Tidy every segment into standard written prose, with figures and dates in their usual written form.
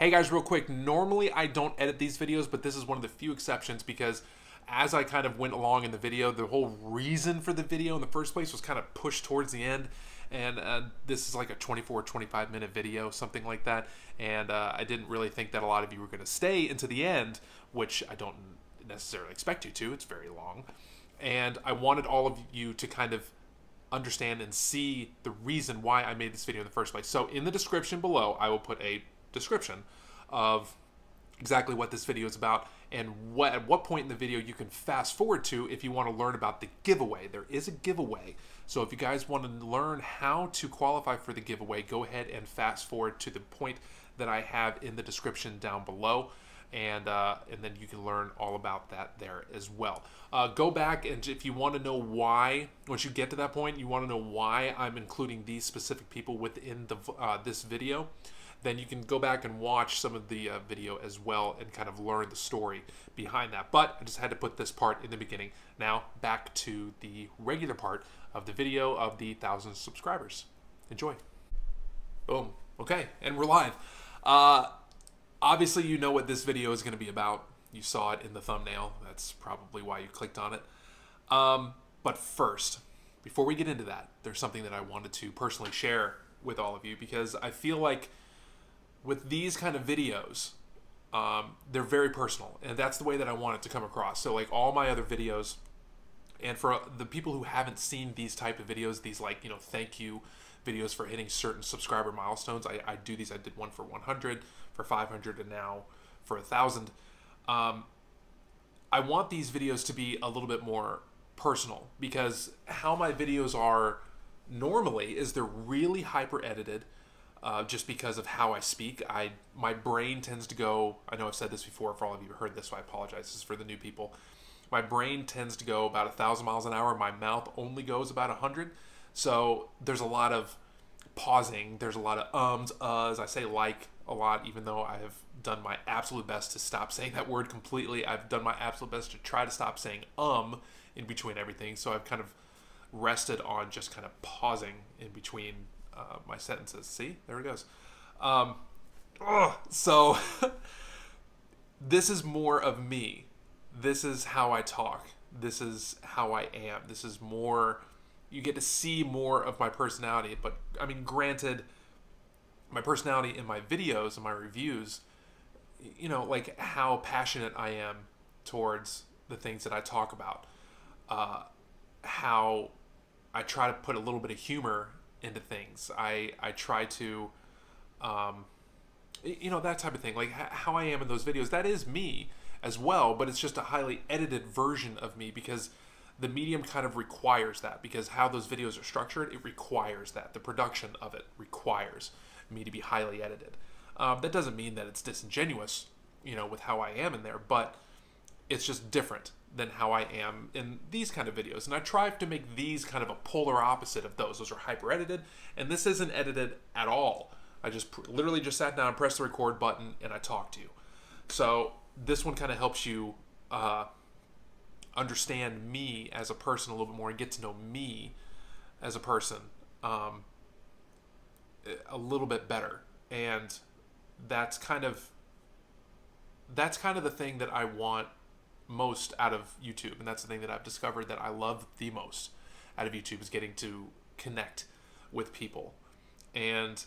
Hey guys, real quick, normally I don't edit these videos, but this is one of the few exceptions because as I kind of went along in the video, the whole reason for the video in the first place was kind of pushed towards the end. And this is like a 25 minute video, something like that. And I didn't really think that a lot of you were going to stay into the end, which I don't necessarily expect you to. It's very long. And I wanted all of you to kind of understand and see the reason why I made this video in the first place. So in the description below, I will put a description of exactly what this video is about and at what point in the video you can fast forward to if you want to learn about the giveaway. There is a giveaway. So if you guys want to learn how to qualify for the giveaway, go ahead and fast forward to the point that I have in the description down below. And then you can learn all about that there as well. Go back, and if you want to know why, once you get to that point, you want to know why I'm including these specific people within the this video, then you can go back and watch some of the video as well and kind of learn the story behind that. But I just had to put this part in the beginning. Now back to the regular part of the video of the 1,000 subscribers. Enjoy. Boom. Okay, and we're live. Obviously, you know what this video is going to be about. You saw it in the thumbnail. That's probably why you clicked on it. But first, before we get into that, there's something that I wanted to personally share with all of you because I feel like with these kind of videos, they're very personal, and that's the way that I want it to come across. So like all my other videos, and for the people who haven't seen these type of videos, these like, you know, thank you videos for hitting certain subscriber milestones, I do these. I did one for 100, for 500, and now for 1,000. I want these videos to be a little bit more personal because how my videos are normally is they're really hyper edited. Just because of how I speak, my brain tends to go, I know I've said this before for all of you who heard this, so I apologize, this is for the new people. My brain tends to go about 1,000 miles an hour, my mouth only goes about 100, so there's a lot of pausing, there's a lot of ums, uhs, I say like a lot, even though I have done my absolute best to stop saying that word completely. I've done my absolute best to try to stop saying in between everything, so I've kind of rested on just kind of pausing in between my sentences. See, there it goes. So this is more of me. This is how I talk. This is how I am. This is more, you get to see more of my personality. But I mean, granted, my personality in my videos and my reviews, you know, like how passionate I am towards the things that I talk about, how I try to put a little bit of humor into things. I try to, you know, that type of thing. Like how I am in those videos, that is me as well, but it's just a highly edited version of me because the medium kind of requires that, because how those videos are structured, it requires that. The production of it requires me to be highly edited. That doesn't mean that it's disingenuous, you know, with how I am in there, but it's just different than how I am in these kind of videos. And I try to make these kind of a polar opposite of those. Those are hyper edited, and this isn't edited at all. I just literally just sat down, pressed the record button, and I talked to you. So this one kind of helps you understand me as a person a little bit more and get to know me as a person a little bit better. And that's kind of the thing that I want most out of YouTube, and that's the thing that I've discovered that I love the most out of YouTube, is getting to connect with people. And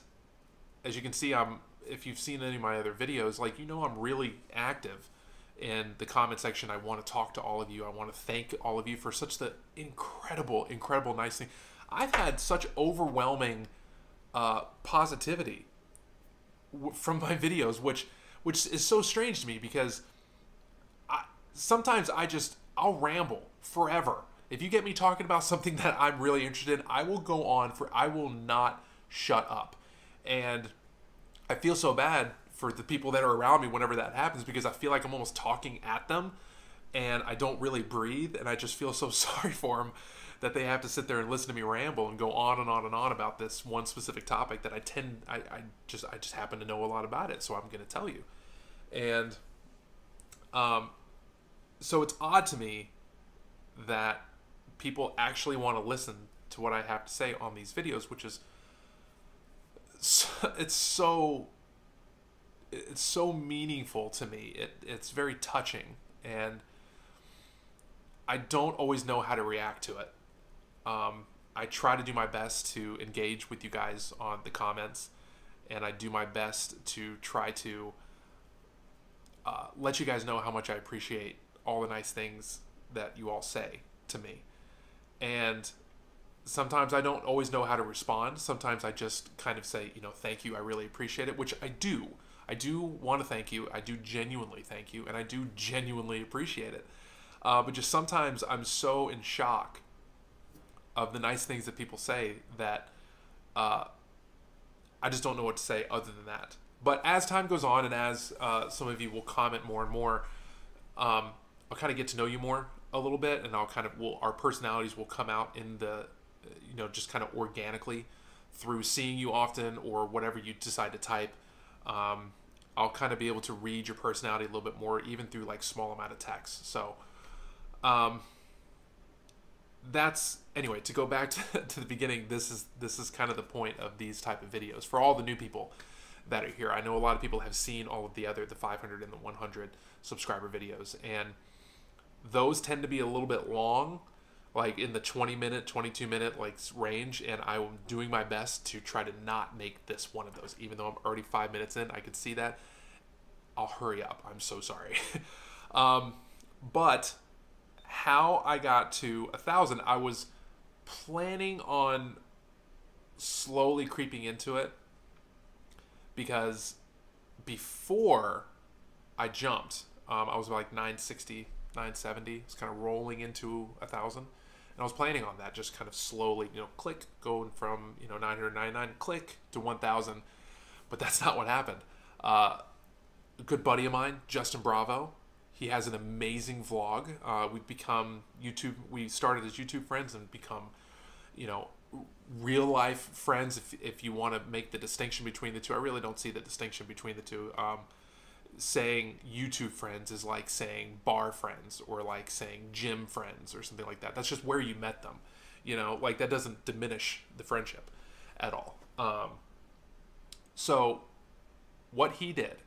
as you can see, if you've seen any of my other videos, like, you know, I'm really active in the comment section. I want to talk to all of you. I want to thank all of you for such the incredible nice thing. I've had such overwhelming positivity from my videos, which is so strange to me because sometimes I'll ramble forever. If you get me talking about something that I'm really interested in, I will go on I will not shut up. And I feel so bad for the people that are around me whenever that happens, because I feel like I'm almost talking at them and I don't really breathe, and I just feel so sorry for them that they have to sit there and listen to me ramble and go on and on and on about this one specific topic that I just happen to know a lot about it, so I'm going to tell you. And so it's odd to me that people actually want to listen to what I have to say on these videos, which is it's so it's so meaningful to me. It's very touching, and I don't always know how to react to it. I try to do my best to engage with you guys on the comments, and I do my best to try to let you guys know how much I appreciate all the nice things that you all say to me. And sometimes I don't always know how to respond. Sometimes I just kind of say, thank you, I really appreciate it, which I do. I do want to thank you. I do genuinely thank you, and I do genuinely appreciate it. But just sometimes I'm so in shock of the nice things that people say that I just don't know what to say other than that. But as time goes on, and as some of you will comment more and more, I'll kind of get to know you more a little bit, and our personalities will come out in the, just kind of organically through seeing you often or whatever you decide to type. I'll kind of be able to read your personality a little bit more, even through like small amount of text. So, that's, anyway, to go back to the beginning, this is kind of the point of these type of videos for all the new people that are here. I know a lot of people have seen all of the 500 and the 100 subscriber videos, and those tend to be a little bit long, like in the 20-minute, 22-minute like range, and I'm doing my best to try to not make this one of those. Even though I'm already 5 minutes in, I can see that. I'll hurry up. I'm so sorry. But how I got to 1,000, I was planning on slowly creeping into it, because before I jumped, I was like 960, 970. It's kind of rolling into 1,000, and I was planning on that, just kind of slowly, click, going from 999, click to 1,000. But that's not what happened. A good buddy of mine, Justin Bravo, he has an amazing vlog. We started as YouTube friends and become, real life friends. If you want to make the distinction between the two, I really don't see the distinction between the two. Saying YouTube friends is like saying bar friends, or like saying gym friends, or something like that. That's just where you met them. Like that doesn't diminish the friendship at all. So what he did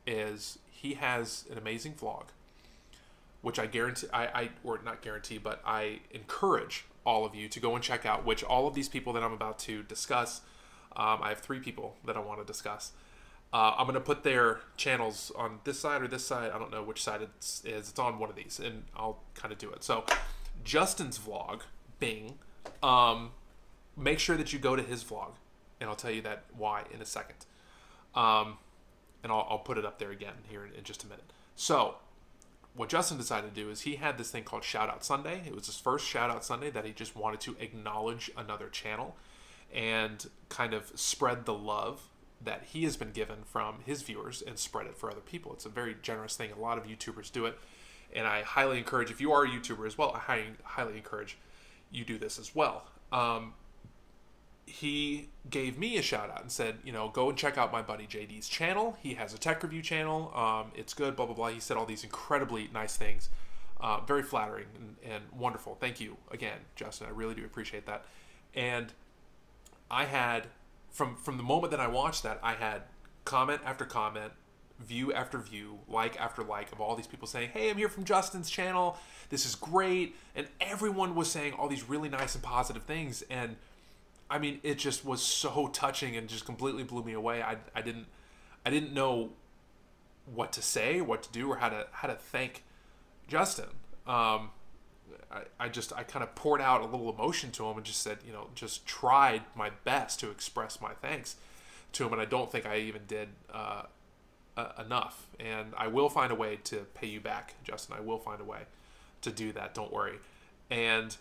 is he has an amazing vlog, which I guarantee, or not guarantee, but I encourage all of you to go and check out, which all of these people that I'm about to discuss, I have 3 people that I want to discuss. I'm going to put their channels on this side or this side. I don't know which side it is. It's on one of these, and I'll kind of do it. So Justin's vlog, Bing, make sure that you go to his vlog, and I'll tell you that why in a second. And I'll put it up there again here in just a minute. So what Justin decided to do is he had this thing called Shout Out Sunday. It was his first Shout Out Sunday that he just wanted to acknowledge another channel and kind of spread the love that he has been given from his viewers and spread it for other people. It's a very generous thing. A lot of YouTubers do it, and I highly encourage, if you are a YouTuber as well, I highly encourage you do this as well. He gave me a shout out and said, go and check out my buddy JD's channel. He has a tech review channel. It's good, blah, blah, blah. He said all these incredibly nice things. Very flattering and wonderful. Thank you again, Justin. I really do appreciate that. And I had, from the moment that I watched that, I had comment after comment, view after view, like after like, of all these people saying, hey, I'm here from Justin's channel. This is great. And everyone was saying all these really nice and positive things. And I mean, it just was so touching and just completely blew me away. I didn't know what to say, what to do, or how to thank Justin. I kind of poured out a little emotion to him and just said, just tried my best to express my thanks to him. And I don't think I even did enough. And I will find a way to pay you back, Justin. I will find a way to do that. Don't worry. And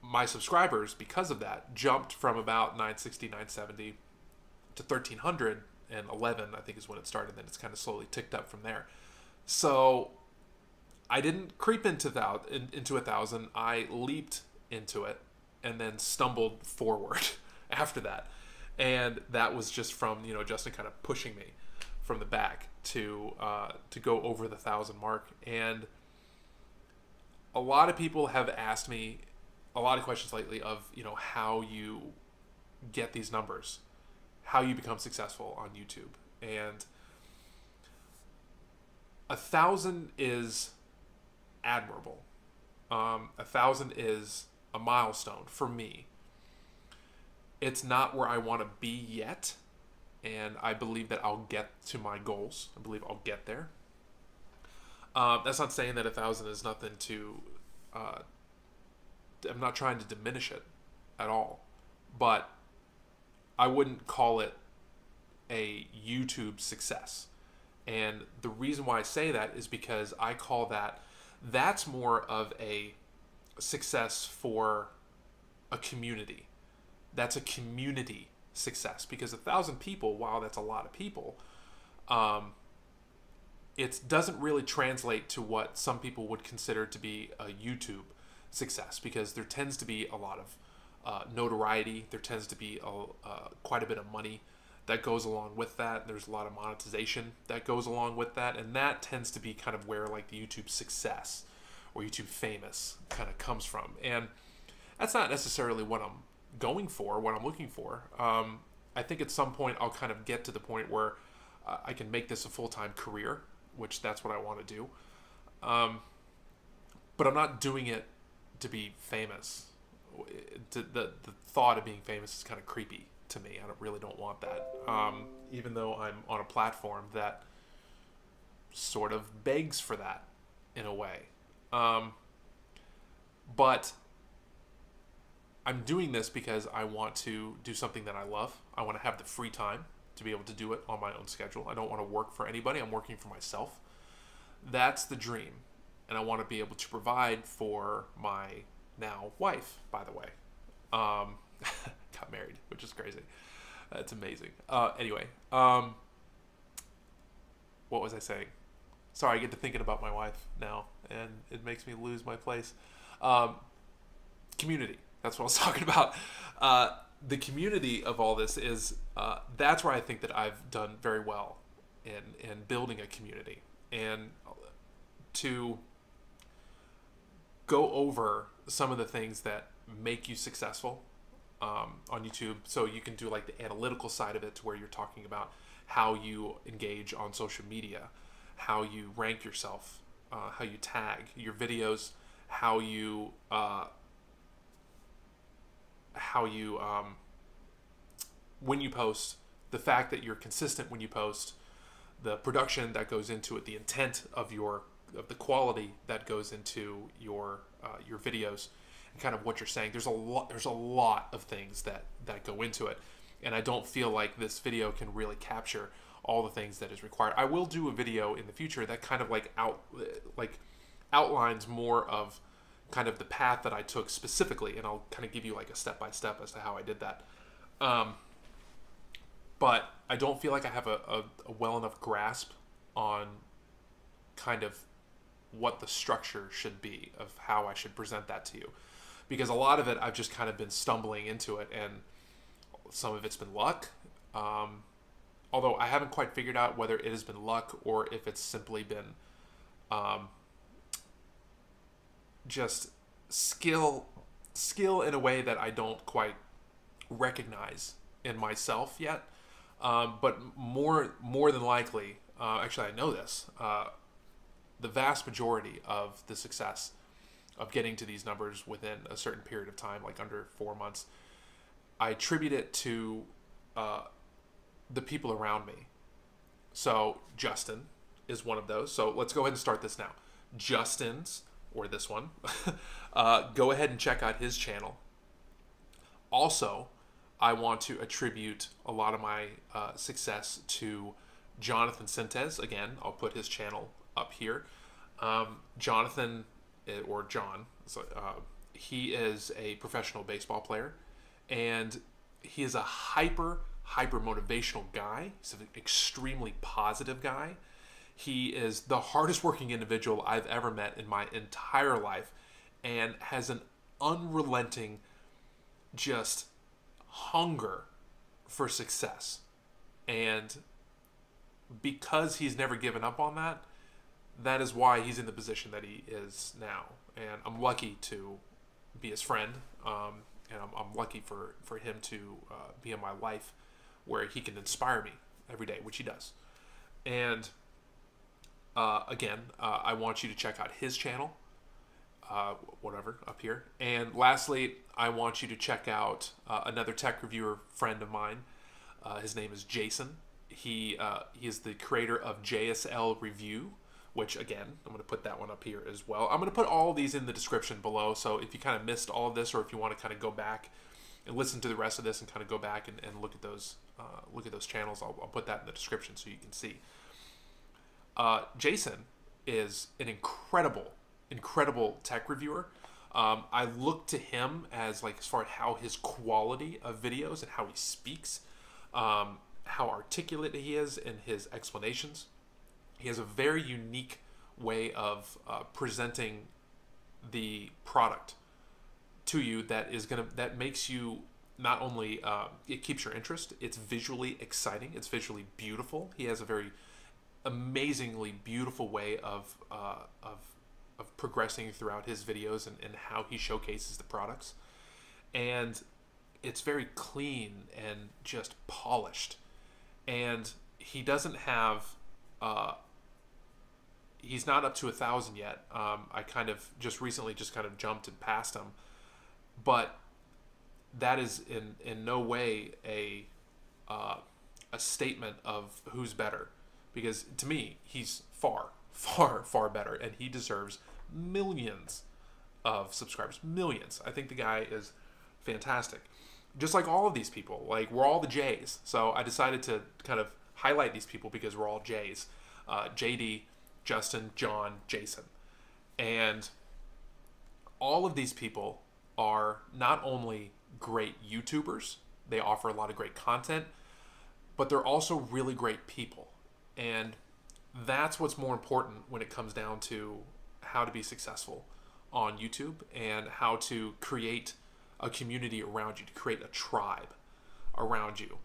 my subscribers, because of that, jumped from about 960, 970 to 1,311, I think is when it started. Then it's kind of slowly ticked up from there. So I didn't creep into 1,000. I leaped into it and then stumbled forward after that. And that was just from, Justin kind of pushing me from the back to go over the 1,000 mark. And a lot of people have asked me a lot of questions lately of, how you get these numbers, how you become successful on YouTube. And 1,000 is admirable. 1,000 is a milestone for me. It's not where I want to be yet, and I believe that I'll get to my goals. I believe I'll get there. That's not saying that 1,000 is nothing to. I'm not trying to diminish it at all, but I wouldn't call it a YouTube success. And the reason why I say that is because I call that's more of a success for a community. That's a community success, because 1,000 people, while that's a lot of people, it doesn't really translate to what some people would consider to be a YouTube success, because there tends to be a lot of notoriety. There tends to be quite a bit of money that goes along with that. There's a lot of monetization that goes along with that, and that tends to be kind of where like the YouTube success or YouTube famous kind of comes from. And that's not necessarily what I'm going for, what I'm looking for. I think at some point I'll kind of get to the point where I can make this a full-time career, which that's what I want to do. But I'm not doing it to be famous. The thought of being famous is kind of creepy to me. I really don't want that. Even though I'm on a platform that sort of begs for that in a way. But I'm doing this because I want to do something that I love. I want to have the free time to be able to do it on my own schedule. I don't want to work for anybody. I'm working for myself. That's the dream. And I want to be able to provide for my now wife, by the way. Got married, which is crazy. That's amazing. Anyway, what was I saying? Sorry, I get to thinking about my wife now, and it makes me lose my place. Community. That's what I was talking about. The community of all this is, that's where I think that I've done very well in building a community. And to go over some of the things that make you successful on YouTube. So you can do like the analytical side of it, to where you're talking about how you engage on social media, how you rank yourself, how you tag your videos, how you when you post, the fact that you're consistent when you post, the production that goes into it, the intent of the quality that goes into your videos, and kind of what you're saying. There's a lot of things that go into it, and I don't feel like this video can really capture all the things that is required. I will do a video in the future that kind of outlines more of kind of the path that I took specifically, and I'll kind of give you like a step-by-step as to how I did that. But I don't feel like I have a well enough grasp on kind of what the structure should be of how I should present that to you. Because a lot of it, I've just kind of been stumbling into it, and some of it's been luck. Although I haven't quite figured out whether it has been luck or if it's simply been just skill in a way that I don't quite recognize in myself yet. But more than likely, actually I know this, the vast majority of the success of getting to these numbers within a certain period of time, like under 4 months, I attribute it to the people around me. So Justin is one of those. So let's go ahead and start this now. Justin's, or this one, go ahead and check out his channel. Also, I want to attribute a lot of my success to Jonathan Sintez. Again, I'll put his channel up here. Jonathan, or John, so, he is a professional baseball player, and he is a hyper motivational guy. He's an extremely positive guy. He is the hardest working individual I've ever met in my entire life, and has an unrelenting just hunger for success. And because he's never given up on that, that is why he's in the position that he is now. And I'm lucky to be his friend, and I'm lucky for him to be in my life where he can inspire me every day, which he does. And I want you to check out his channel, whatever, up here. And lastly, I want you to check out another tech reviewer friend of mine. His name is Jason. He is the creator of JSL Review, which, again, I'm going to put that one up here as well. I'm going to put all of these in the description below, so if you kind of missed all of this, or if you want to kind of go back and listen to the rest of this and kind of go back and look at those channels, I'll put that in the description so you can see. Jason is an incredible tech reviewer. I look to him as far as how his quality of videos and how he speaks, how articulate he is in his explanations. He has a very unique way of presenting the product to you that makes you not only it keeps your interest. It's visually exciting. It's visually beautiful. He has a very amazingly beautiful way of progressing throughout his videos and how he showcases the products, and it's very clean and just polished. And he doesn't have he's not up to 1,000 yet. I kind of just recently jumped and passed him, but that is in no way a statement of who's better, because to me he's far better, and he deserves millions of subscribers. Millions. I think the guy is fantastic. Just like all of these people, we're all the J's. So I decided to kind of highlight these people because we're all J's. JD, Justin, John, Jason. And all of these people are not only great YouTubers, they offer a lot of great content, but they're also really great people. And that's what's more important when it comes down to how to be successful on YouTube and how to create a community around you, to create a tribe around you.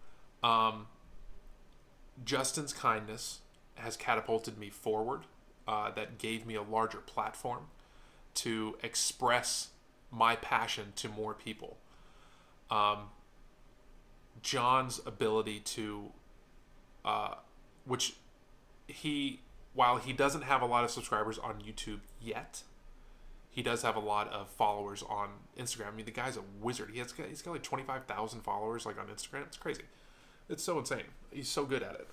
Justin's kindness has catapulted me forward. That gave me a larger platform to express my passion to more people. John's ability to, while he doesn't have a lot of subscribers on YouTube yet, he does have a lot of followers on Instagram. I mean, the guy's a wizard. He's got like 25,000 followers on Instagram. It's crazy. It's so insane. He's so good at it.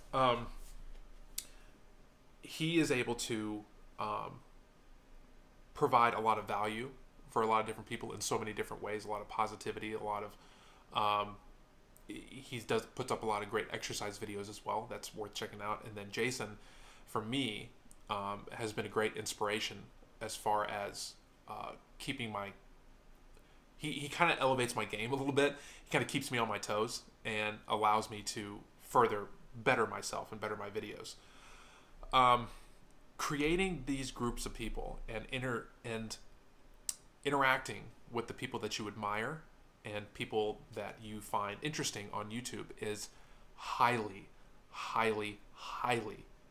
He is able to provide a lot of value for a lot of different people in so many different ways. A lot of positivity. A lot of puts up a lot of great exercise videos as well. That's worth checking out. And then Jason, for me, has been a great inspiration as far as keeping my. He kind of elevates my game a little bit. He kind of keeps me on my toes and allows me to further better myself and better my videos. Creating these groups of people and interacting with the people that you admire and people that you find interesting on YouTube is highly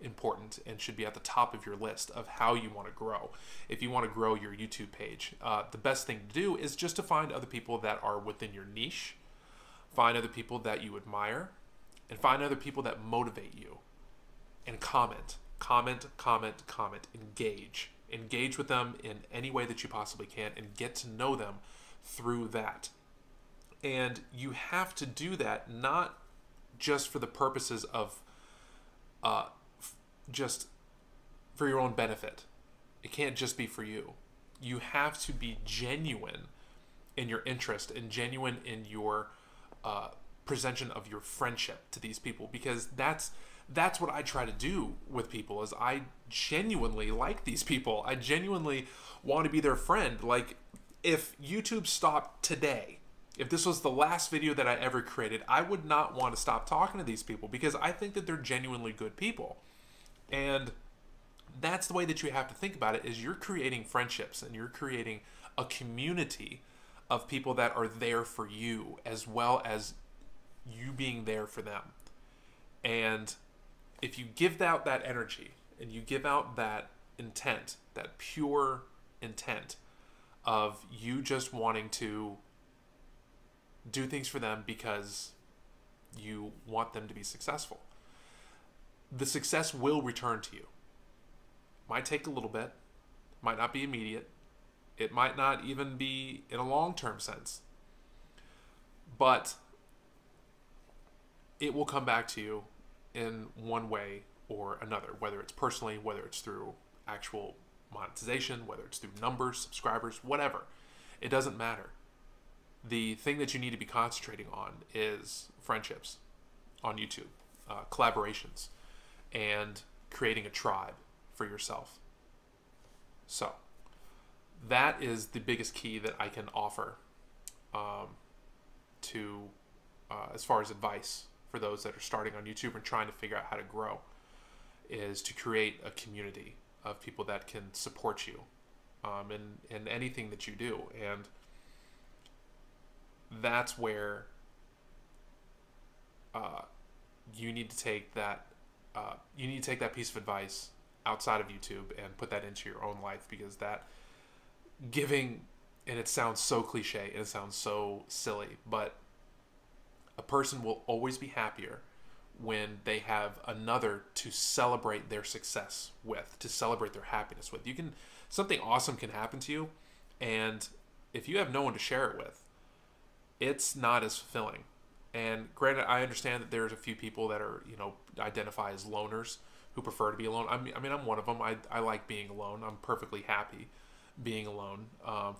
important and should be at the top of your list of how you want to grow. If you want to grow your YouTube page, the best thing to do is just to find other people that are within your niche, find other people that you admire, and find other people that motivate you, and comment, engage with them in any way that you possibly can, and get to know them through that. And you have to do that not just for the purposes of just for your own benefit. It can't just be for you. You have to be genuine in your interest and genuine in your presentation of your friendship to these people, because that's what I try to do with people. Is I genuinely like these people. I genuinely want to be their friend. Like, if YouTube stopped today, if this was the last video that I ever created, I would not want to stop talking to these people, because I think that they're genuinely good people. And that's the way that you have to think about it, is you're creating friendships and you're creating a community of people that are there for you, as well as you being there for them. And if you give out that energy and you give out that intent, that pure intent of you just wanting to do things for them because you want them to be successful, the success will return to you. Might take a little bit, might not be immediate, it might not even be in a long-term sense, but it will come back to you in one way or another, whether it's personally, whether it's through actual monetization, whether it's through numbers, subscribers, whatever. It doesn't matter. The thing that you need to be concentrating on is friendships on YouTube, collaborations, and creating a tribe for yourself. So that is the biggest key that I can offer to as far as advice for those that are starting on YouTube and trying to figure out how to grow, is to create a community of people that can support you in anything that you do. And that's where you need to take that piece of advice outside of YouTube and put that into your own life, because that giving, and it sounds so cliche and it sounds so silly, but a person will always be happier when they have another to celebrate their success with, to celebrate their happiness with. Something awesome can happen to you, and if you have no one to share it with, it's not as fulfilling. And granted, I understand that there's a few people that are, identify as loners who prefer to be alone. I mean, I'm one of them. I like being alone. I'm perfectly happy being alone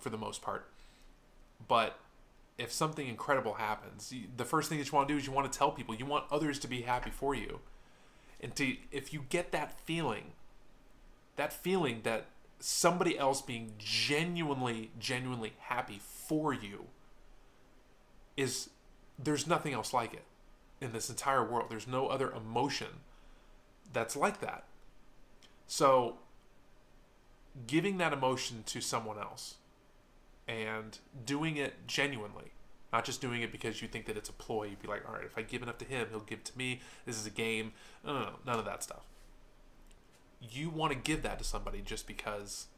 for the most part. But if something incredible happens, the first thing that you want to do is you want to tell people. You want others to be happy for you. And if you get that feeling that somebody else being genuinely happy for you, there's nothing else like it in this entire world. There's no other emotion that's like that. So giving that emotion to someone else and doing it genuinely, not just doing it because you think that it's a ploy. You'd be like, all right, if I give enough to him, he'll give to me. This is a game. No, none of that stuff. You want to give that to somebody just because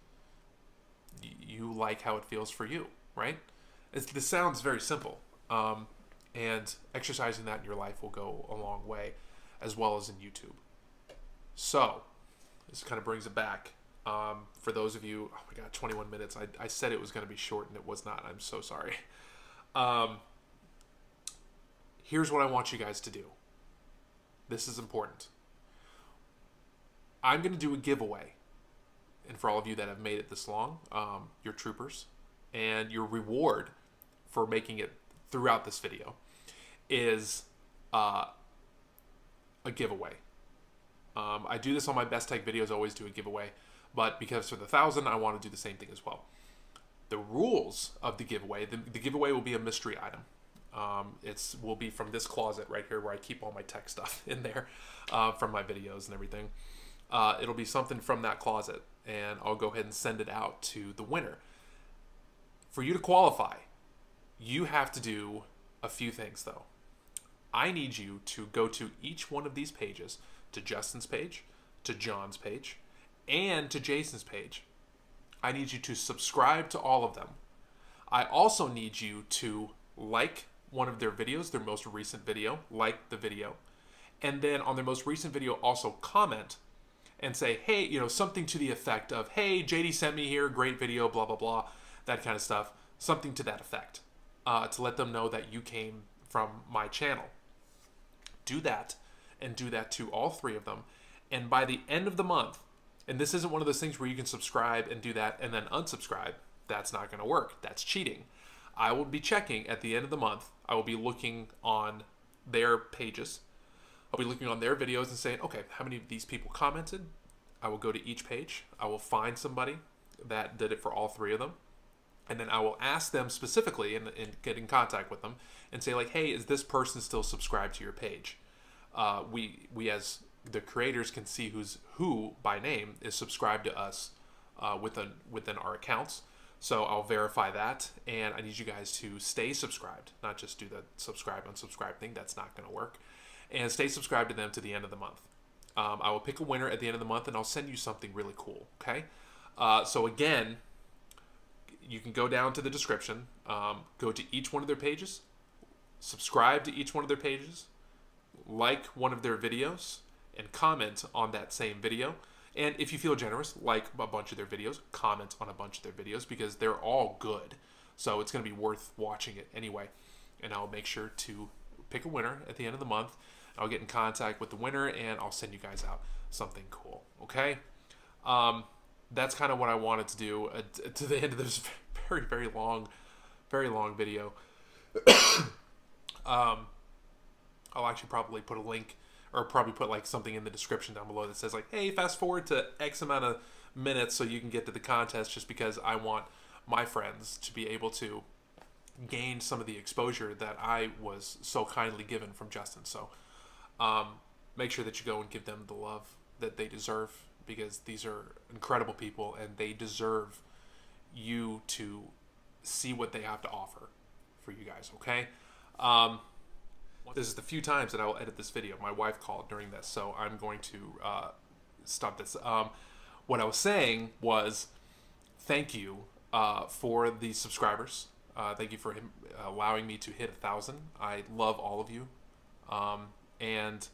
you like how it feels for you, right? This sounds very simple. And exercising that in your life will go a long way, as well as in YouTube. So this kind of brings it back. For those of you, oh my God, 21 minutes. I said it was going to be short and it was not. I'm so sorry. Here's what I want you guys to do. This is important. I'm going to do a giveaway. And for all of you that have made it this long, you're troopers. And your reward for making it throughout this video is a giveaway. I do this on my Best Tech videos, always do a giveaway. But because for the 1,000, I want to do the same thing as well. The rules of the giveaway, the giveaway will be a mystery item. Will be from this closet right here where I keep all my tech stuff in there from my videos and everything. It'll be something from that closet, and I'll go ahead and send it out to the winner. For you to qualify, you have to do a few things though. I need you to go to each one of these pages, to Justin's page, to John's page, and to Jason's page. I need you to subscribe to all of them. I also need you to like one of their videos, their most recent video, like the video, and then on their most recent video also comment and say, hey, something to the effect of, hey, JD sent me here, great video, blah, blah, blah, that kind of stuff, something to that effect, to let them know that you came from my channel. Do that, and do that to all three of them. And by the end of the month, and this isn't one of those things where you can subscribe and do that and then unsubscribe. That's not going to work. That's cheating. I will be checking at the end of the month. I will be looking on their pages. I'll be looking on their videos and saying, okay, how many of these people commented? I will go to each page. I will find somebody that did it for all three of them. And then I will ask them specifically and get in contact with them and say like, hey, is this person still subscribed to your page? We as the creators can see who by name is subscribed to us within our accounts. So I'll verify that, and I need you guys to stay subscribed, not just do the subscribe unsubscribe thing. That's not going to work. And stay subscribed to them to the end of the month. I will pick a winner at the end of the month, and I'll send you something really cool. Okay. So again, you can go down to the description, go to each one of their pages, subscribe to each one of their pages, like one of their videos, and comment on that same video. And if you feel generous, like a bunch of their videos, comment on a bunch of their videos because they're all good. So it's going to be worth watching it anyway. And I'll make sure to pick a winner at the end of the month. I'll get in contact with the winner and I'll send you guys out something cool. Okay? That's kind of what I wanted to do to the end of this very long video. I'll actually probably put a link, or probably put like something in the description down below that says like, hey, fast forward to X amount of minutes so you can get to the contest, just because I want my friends to be able to gain some of the exposure that I was so kindly given from Justin. So make sure that you go and give them the love that they deserve, because these are incredible people and they deserve you to see what they have to offer for you guys, okay? This is the few times that I will edit this video. My wife called during this, so I'm going to stop this. What I was saying was thank you for the subscribers. Thank you for allowing me to hit 1,000. I love all of you. And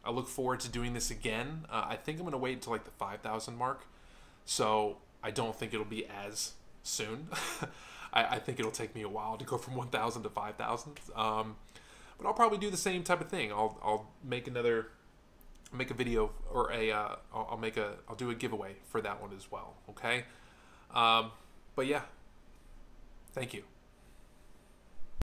I look forward to doing this again. I think I'm going to wait until like the 5,000 mark. So I don't think it'll be as soon. I think it'll take me a while to go from 1,000 to 5,000. But I'll probably do the same type of thing. I'll make a video, or I'll do a giveaway for that one as well. Okay. But yeah, thank you.